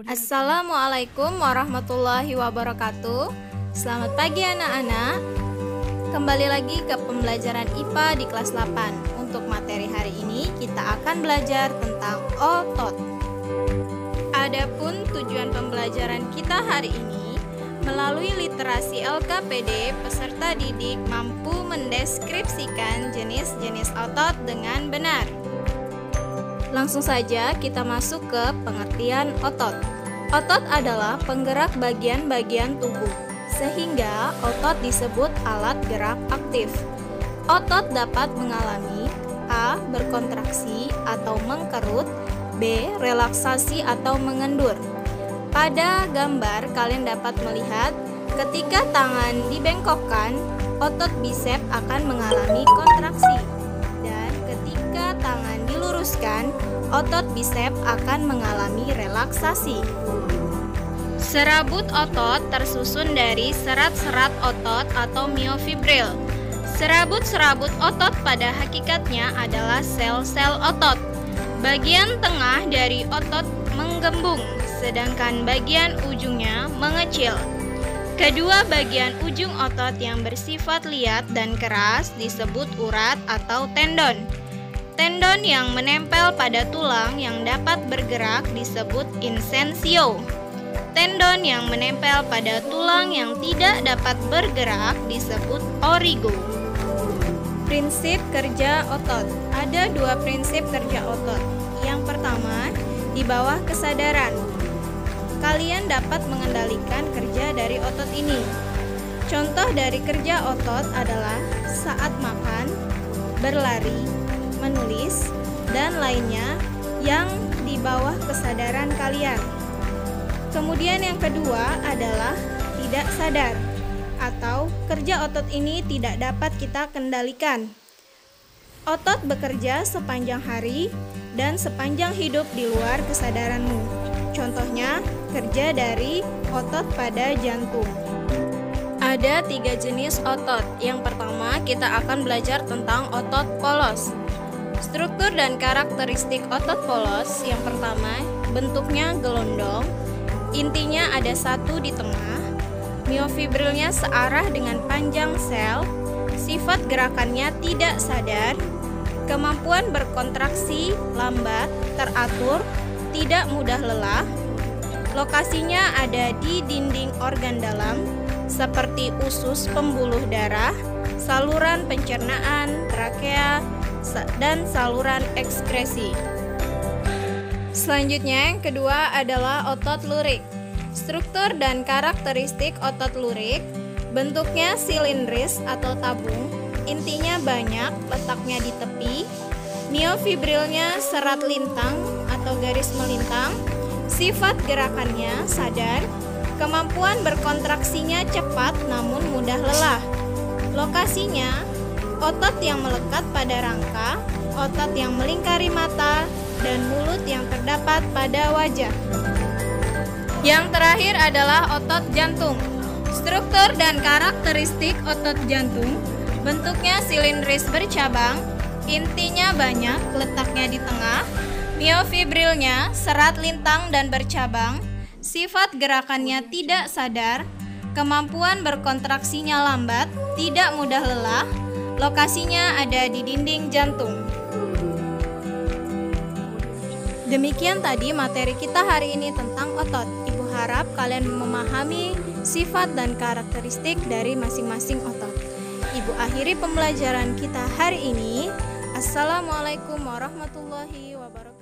Assalamualaikum warahmatullahi wabarakatuh. Selamat pagi anak-anak. Kembali lagi ke pembelajaran IPA di kelas 8. Untuk materi hari ini kita akan belajar tentang otot. Adapun tujuan pembelajaran kita hari ini, melalui literasi LKPD, peserta didik mampu mendeskripsikan jenis-jenis otot dengan benar. Langsung saja kita masuk ke pengertian otot. Otot adalah penggerak bagian-bagian tubuh, sehingga otot disebut alat gerak aktif. Otot dapat mengalami A. Berkontraksi atau mengkerut, B. Relaksasi atau mengendur. Pada gambar kalian dapat melihat ketika tangan dibengkokkan, otot bisep akan mengalami kontraksi. Dan ketika tangan diluruskan, otot bisep akan mengalami relaksasi. Serabut otot tersusun dari serat-serat otot atau miofibril. Serabut-serabut otot pada hakikatnya adalah sel-sel otot. Bagian tengah dari otot menggembung, sedangkan bagian ujungnya mengecil. Kedua bagian ujung otot yang bersifat liat dan keras disebut urat atau tendon. Tendon yang menempel pada tulang yang dapat bergerak disebut insensio. Tendon yang menempel pada tulang yang tidak dapat bergerak disebut origo. Prinsip kerja otot. Ada dua prinsip kerja otot. Yang pertama, di bawah kesadaran. Kalian dapat mengendalikan kerja dari otot ini. Contoh dari kerja otot adalah saat makan, berlari, menulis, dan lainnya yang di bawah kesadaran kalian. Kemudian yang kedua adalah tidak sadar, atau kerja otot ini tidak dapat kita kendalikan. Otot bekerja sepanjang hari dan sepanjang hidup di luar kesadaranmu. Contohnya, kerja dari otot pada jantung. Ada 3 jenis otot. Yang pertama, kita akan belajar tentang otot polos. Struktur dan karakteristik otot polos. Yang pertama, bentuknya gelondong. Intinya ada satu di tengah. Miofibrilnya searah dengan panjang sel. Sifat gerakannya tidak sadar. Kemampuan berkontraksi lambat, teratur, tidak mudah lelah. Lokasinya ada di dinding organ dalam seperti usus pembuluh darah, saluran pencernaan, trakea, dan saluran ekskresi. Selanjutnya yang kedua adalah otot lurik. Struktur dan karakteristik otot lurik, bentuknya silindris atau tabung, intinya banyak, letaknya di tepi. Miofibrilnya serat lintang atau garis melintang. Sifat gerakannya sadar. Kemampuan berkontraksinya cepat namun mudah lelah. Lokasinya otot yang melekat pada rangka, otot yang melingkari mata, dan mulut yang terdapat pada wajah. Yang terakhir adalah otot jantung. Struktur dan karakteristik otot jantung, bentuknya silindris bercabang, intinya banyak, letaknya di tengah. Miofibrilnya serat lintang dan bercabang. Sifat gerakannya tidak sadar. Kemampuan berkontraksinya lambat, tidak mudah lelah. Lokasinya ada di dinding jantung. Demikian tadi materi kita hari ini tentang otot. Ibu harap kalian memahami sifat dan karakteristik dari masing-masing otot. Ibu akhiri pembelajaran kita hari ini. Assalamualaikum warahmatullahi wabarakatuh.